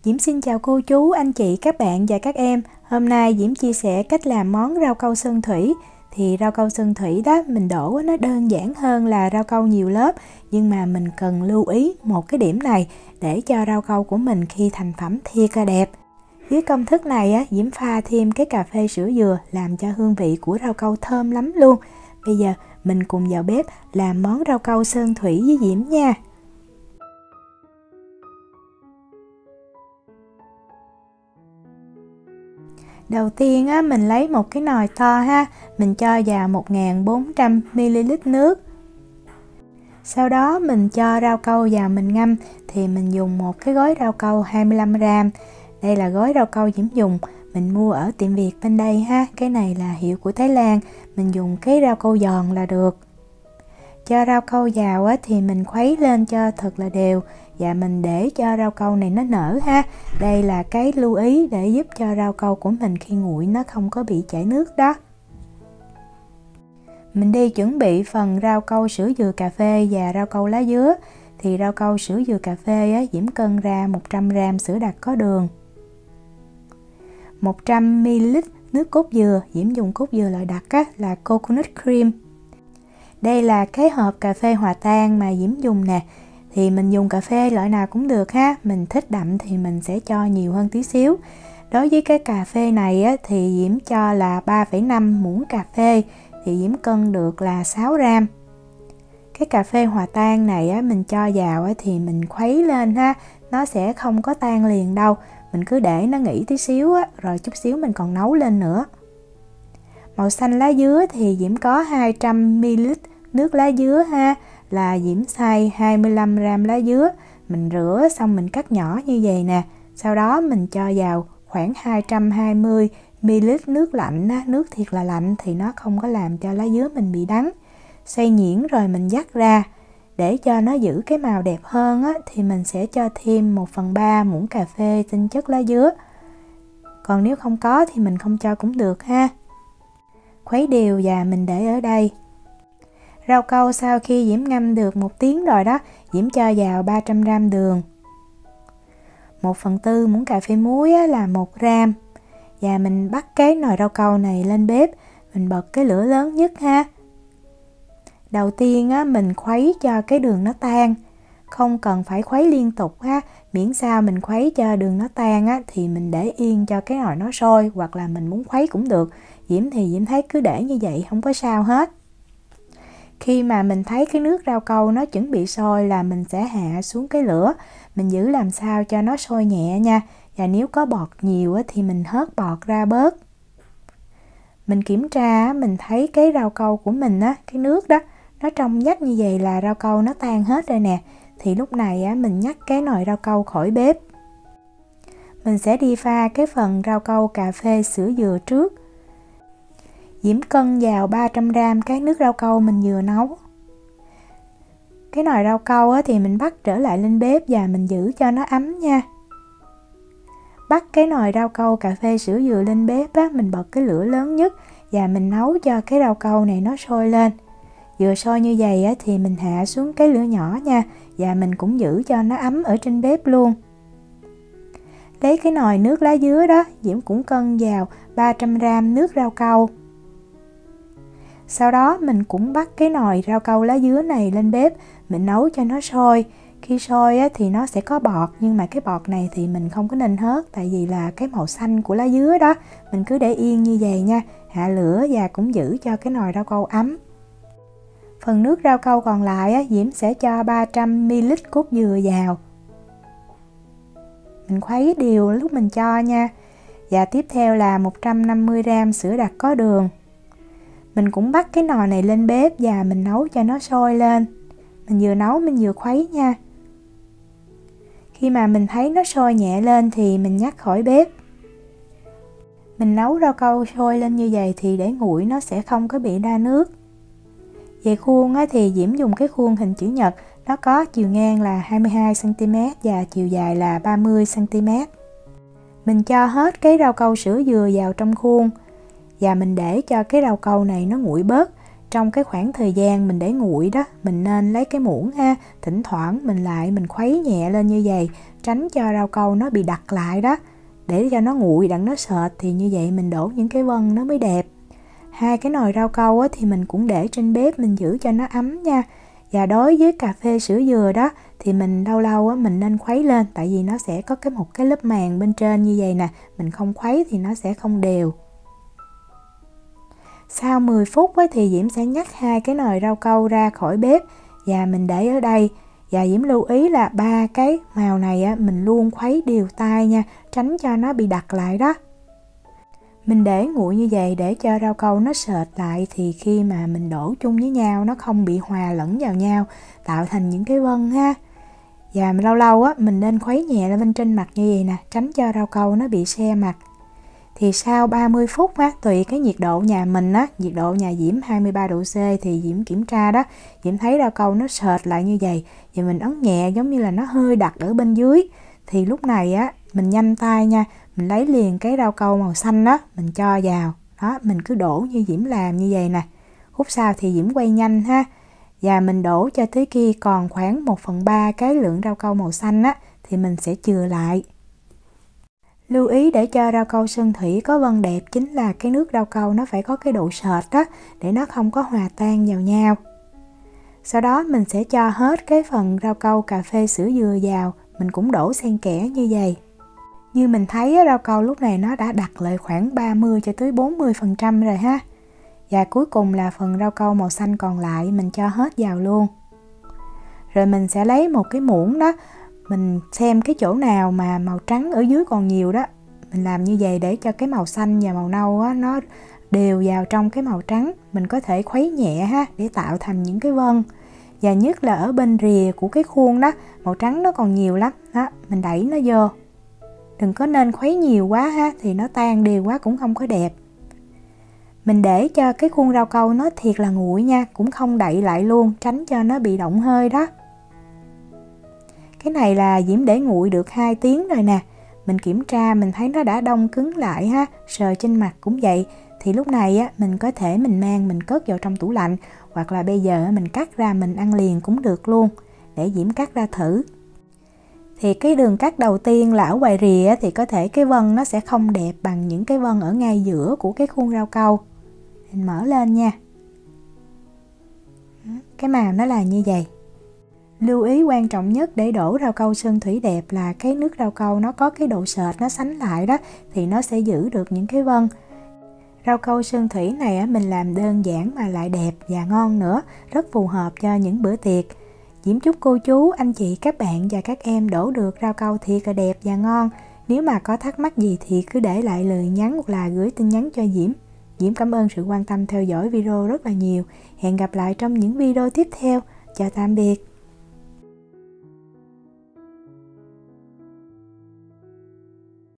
Diễm xin chào cô chú, anh chị, các bạn và các em. Hôm nay Diễm chia sẻ cách làm món rau câu sơn thủy. Thì rau câu sơn thủy đó mình đổ nó đơn giản hơn là rau câu nhiều lớp, nhưng mà mình cần lưu ý một cái điểm này để cho rau câu của mình khi thành phẩm thiệt là đẹp. Với công thức này Diễm pha thêm cái cà phê sữa dừa làm cho hương vị của rau câu thơm lắm luôn. Bây giờ mình cùng vào bếp làm món rau câu sơn thủy với Diễm nha. Đầu tiên mình lấy một cái nồi to ha, mình cho vào 1400ml nước. Sau đó mình cho rau câu vào mình ngâm, thì mình dùng một cái gói rau câu 25g. Đây là gói rau câu Diễm dùng, mình mua ở tiệm Việt bên đây ha, cái này là hiệu của Thái Lan, mình dùng cái rau câu giòn là được. Cho rau câu vào thì mình khuấy lên cho thật là đều và mình để cho rau câu này nó nở ha. Đây là cái lưu ý để giúp cho rau câu của mình khi nguội nó không có bị chảy nước đó. Mình đi chuẩn bị phần rau câu sữa dừa cà phê và rau câu lá dứa. Thì rau câu sữa dừa cà phê Diễm cân ra 100g sữa đặc có đường, 100ml nước cốt dừa, Diễm dùng cốt dừa loại đặc là coconut cream. Đây là cái hộp cà phê hòa tan mà Diễm dùng nè. Thì mình dùng cà phê loại nào cũng được ha, mình thích đậm thì mình sẽ cho nhiều hơn tí xíu. Đối với cái cà phê này thì Diễm cho là 3,5 muỗng cà phê, thì Diễm cân được là 6g. Cái cà phê hòa tan này mình cho vào thì mình khuấy lên ha, nó sẽ không có tan liền đâu. Mình cứ để nó nghỉ tí xíu rồi chút xíu mình còn nấu lên nữa. Màu xanh lá dứa thì Diễm có 200ml nước lá dứa ha, là Diễm xay 25g lá dứa. Mình rửa xong mình cắt nhỏ như vậy nè. Sau đó mình cho vào khoảng 220ml nước lạnh, nước thiệt là lạnh thì nó không có làm cho lá dứa mình bị đắng. Xay nhuyễn rồi mình vắt ra. Để cho nó giữ cái màu đẹp hơn thì mình sẽ cho thêm 1/3 muỗng cà phê tinh chất lá dứa. Còn nếu không có thì mình không cho cũng được ha. Khuấy đều và mình để ở đây. Rau câu sau khi Diễm ngâm được 1 tiếng rồi đó, Diễm cho vào 300g đường, 1/4 muỗng cà phê muối là 1g. Và mình bắt cái nồi rau câu này lên bếp, mình bật cái lửa lớn nhất ha. Đầu tiên mình khuấy cho cái đường nó tan, không cần phải khuấy liên tục ha, miễn sao mình khuấy cho đường nó tan thì mình để yên cho cái nồi nó sôi, hoặc là mình muốn khuấy cũng được. Diễm thì Diễm thấy cứ để như vậy không có sao hết. Khi mà mình thấy cái nước rau câu nó chuẩn bị sôi là mình sẽ hạ xuống cái lửa, mình giữ làm sao cho nó sôi nhẹ nha. Và nếu có bọt nhiều thì mình hớt bọt ra bớt. Mình kiểm tra mình thấy cái rau câu của mình cái nước đó nó trong vắt như vậy là rau câu nó tan hết rồi nè. Thì lúc này mình nhắc cái nồi rau câu khỏi bếp. Mình sẽ đi pha cái phần rau câu cà phê sữa dừa trước. Diễm cân vào 300g cái nước rau câu mình vừa nấu. Cái nồi rau câu thì mình bắt trở lại lên bếp và mình giữ cho nó ấm nha. Bắt cái nồi rau câu cà phê sữa dừa lên bếp mình bật cái lửa lớn nhất và mình nấu cho cái rau câu này nó sôi lên. Vừa sôi như vậy thì mình hạ xuống cái lửa nhỏ nha, và mình cũng giữ cho nó ấm ở trên bếp luôn. Lấy cái nồi nước lá dứa đó, Diễm cũng cân vào 300g nước rau câu. Sau đó mình cũng bắt cái nồi rau câu lá dứa này lên bếp, mình nấu cho nó sôi. Khi sôi thì nó sẽ có bọt, nhưng mà cái bọt này thì mình không có nên hớt, tại vì là cái màu xanh của lá dứa đó. Mình cứ để yên như vậy nha, hạ lửa và cũng giữ cho cái nồi rau câu ấm. Phần nước rau câu còn lại Diễm sẽ cho 300ml cốt dừa vào. Mình khuấy đều lúc mình cho nha. Và tiếp theo là 150g sữa đặc có đường. Mình cũng bắt cái nồi này lên bếp và mình nấu cho nó sôi lên. Mình vừa nấu mình vừa khuấy nha. Khi mà mình thấy nó sôi nhẹ lên thì mình nhắc khỏi bếp. Mình nấu rau câu sôi lên như vậy thì để nguội nó sẽ không có bị ra nước. Về khuôn thì Diễm dùng cái khuôn hình chữ nhật, nó có chiều ngang là 22cm và chiều dài là 30cm. Mình cho hết cái rau câu sữa dừa vào trong khuôn và mình để cho cái rau câu này nó nguội bớt. trong cái khoảng thời gian mình để nguội đó, mình nên lấy cái muỗng ha, thỉnh thoảng mình khuấy nhẹ lên như vậy, tránh cho rau câu nó bị đặc lại đó, để cho nó nguội đặng nó sệt, thì như vậy mình đổ những cái vân nó mới đẹp. 2 cái nồi rau câu á, thì mình cũng để trên bếp mình giữ cho nó ấm nha. Và đối với cà phê sữa dừa đó thì mình lâu lâu á, mình nên khuấy lên, tại vì nó sẽ có một cái lớp màng bên trên như vậy nè, mình không khuấy thì nó sẽ không đều. Sau 10 phút á, thì Diễm sẽ nhắc 2 cái nồi rau câu ra khỏi bếp và mình để ở đây. Và Diễm lưu ý là 3 cái màu này á, mình luôn khuấy đều tay nha, tránh cho nó bị đặc lại đó. Mình để nguội như vậy để cho rau câu nó sệt lại, thì khi mà mình đổ chung với nhau nó không bị hòa lẫn vào nhau, tạo thành những cái vân ha. Và lâu lâu á, mình nên khuấy nhẹ lên bên trên mặt như vậy nè, tránh cho rau câu nó bị se mặt. Thì sau 30 phút á, tùy cái nhiệt độ nhà mình á, nhiệt độ nhà Diễm 23 độ C thì Diễm kiểm tra đó, Diễm thấy rau câu nó sệt lại như vậy, và mình ấn nhẹ giống như là nó hơi đặc ở bên dưới. Thì lúc này á, mình nhanh tay nha, mình lấy liền cái rau câu màu xanh đó, mình cho vào. Đó, mình cứ đổ như Diễm làm như vậy nè. Phút sau thì Diễm quay nhanh ha. Và mình đổ cho tới khi còn khoảng 1/3 cái lượng rau câu màu xanh á, thì mình sẽ chừa lại. Lưu ý để cho rau câu sơn thủy có vân đẹp chính là cái nước rau câu nó phải có cái độ sệt đó, để nó không có hòa tan vào nhau. Sau đó mình sẽ cho hết cái phần rau câu cà phê sữa dừa vào, mình cũng đổ xen kẽ như vậy. Như mình thấy rau câu lúc này nó đã đặc lại khoảng 30 cho tới 40% rồi ha. Và cuối cùng là phần rau câu màu xanh còn lại mình cho hết vào luôn. Rồi mình sẽ lấy một cái muỗng đó, mình xem cái chỗ nào mà màu trắng ở dưới còn nhiều đó, mình làm như vậy để cho cái màu xanh và màu nâu á, nó đều vào trong cái màu trắng. Mình có thể khuấy nhẹ ha, để tạo thành những cái vân. Và nhất là ở bên rìa của cái khuôn đó, màu trắng nó còn nhiều lắm đó, mình đẩy nó vô. Đừng có nên khuấy nhiều quá ha, thì nó tan đều quá cũng không có đẹp. Mình để cho cái khuôn rau câu nó thiệt là nguội nha, cũng không đậy lại luôn, tránh cho nó bị động hơi đó. Cái này là Diễm để nguội được 2 tiếng rồi nè. Mình kiểm tra mình thấy nó đã đông cứng lại ha, sờ trên mặt cũng vậy. Thì lúc này á, mình có thể mình mang mình cất vào trong tủ lạnh, hoặc là bây giờ mình cắt ra mình ăn liền cũng được luôn. Để Diễm cắt ra thử. Thì cái đường cắt đầu tiên là ở ngoài rìa thì có thể cái vân nó sẽ không đẹp bằng những cái vân ở ngay giữa của cái khuôn rau câu. Mình mở lên nha. Cái màu nó là như vậy. Lưu ý quan trọng nhất để đổ rau câu sơn thủy đẹp là cái nước rau câu nó có cái độ sệt nó sánh lại đó, thì nó sẽ giữ được những cái vân. Rau câu sơn thủy này á, mình làm đơn giản mà lại đẹp và ngon nữa, rất phù hợp cho những bữa tiệc. Diễm chúc cô chú, anh chị, các bạn và các em đổ được rau câu thiệt là đẹp và ngon. Nếu mà có thắc mắc gì thì cứ để lại lời nhắn hoặc là gửi tin nhắn cho Diễm. Diễm cảm ơn sự quan tâm theo dõi video rất là nhiều. Hẹn gặp lại trong những video tiếp theo. Chào tạm biệt.